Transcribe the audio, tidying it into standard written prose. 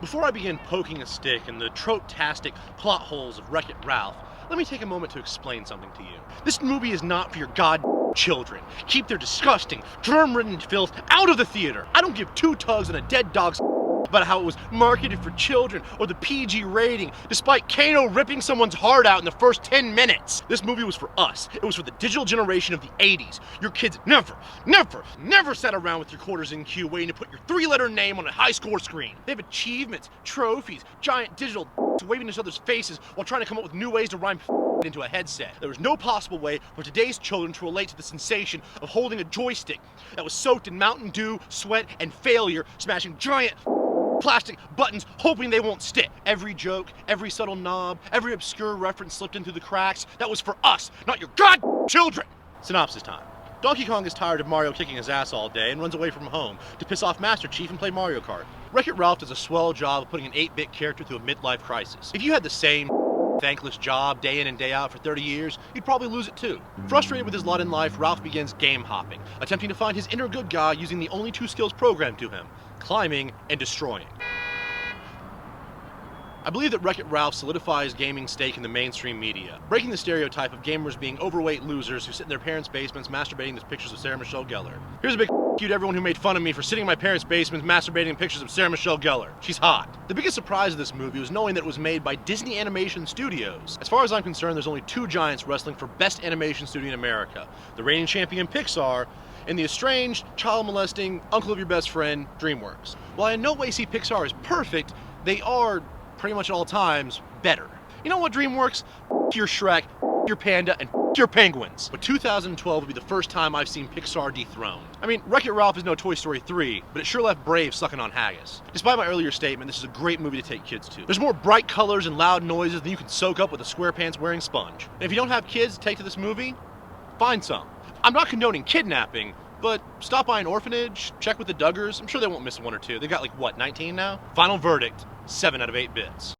Before I begin poking a stick in the trope-tastic plot holes of Wreck-It Ralph, let me take a moment to explain something to you. This movie is not for your children. Keep their disgusting, germ-ridden filth out of the theater. I don't give two tugs on a dead dog's about how it was marketed for children or the PG rating, despite Kano ripping someone's heart out in the first 10 minutes. This movie was for us. It was for the digital generation of the 80s. Your kids never sat around with your quarters in queue waiting to put your three-letter name on a high-score screen. They have achievements, trophies, giant digital waving in each other's faces while trying to come up with new ways to rhyme into a headset. There was no possible way for today's children to relate to the sensation of holding a joystick that was soaked in Mountain Dew, sweat, and failure, smashing giant plastic buttons hoping they won't stick. Every joke, every subtle knob, every obscure reference slipped in through the cracks, that was for us, not your children! Synopsis time. Donkey Kong is tired of Mario kicking his ass all day and runs away from home to piss off Master Chief and play Mario Kart. Wreck-It Ralph does a swell job of putting an 8-bit character through a midlife crisis. If you had the same thankless job day in and day out for 30 years, you'd probably lose it too. Frustrated with his lot in life, Ralph begins game hopping, attempting to find his inner good guy using the only two skills programmed to him: climbing and destroying. I believe that Wreck-It Ralph solidifies gaming's stake in the mainstream media, breaking the stereotype of gamers being overweight losers who sit in their parents' basements masturbating to pictures of Sarah Michelle Gellar. Here's a big you to everyone who made fun of me for sitting in my parents' basements masturbating to pictures of Sarah Michelle Gellar. She's hot. The biggest surprise of this movie was knowing that it was made by Disney Animation Studios. As far as I'm concerned, there's only two giants wrestling for Best Animation Studio in America: the reigning champion Pixar and the estranged, child-molesting uncle of your best friend, DreamWorks. While I in no way see Pixar as perfect, they are, pretty much at all times, better. You know what, DreamWorks? Your Shrek, your Panda, and your Penguins. But 2012 will be the first time I've seen Pixar dethroned. I mean, Wreck-It Ralph is no Toy Story 3, but it sure left Brave sucking on haggis. Despite my earlier statement, this is a great movie to take kids to. There's more bright colors and loud noises than you can soak up with a SquarePants-wearing sponge. And if you don't have kids to take to this movie, find some. I'm not condoning kidnapping, but stop by an orphanage, check with the Duggars. I'm sure they won't miss one or two. They've got like, what, 19 now? Final verdict, 7 out of 8 bits.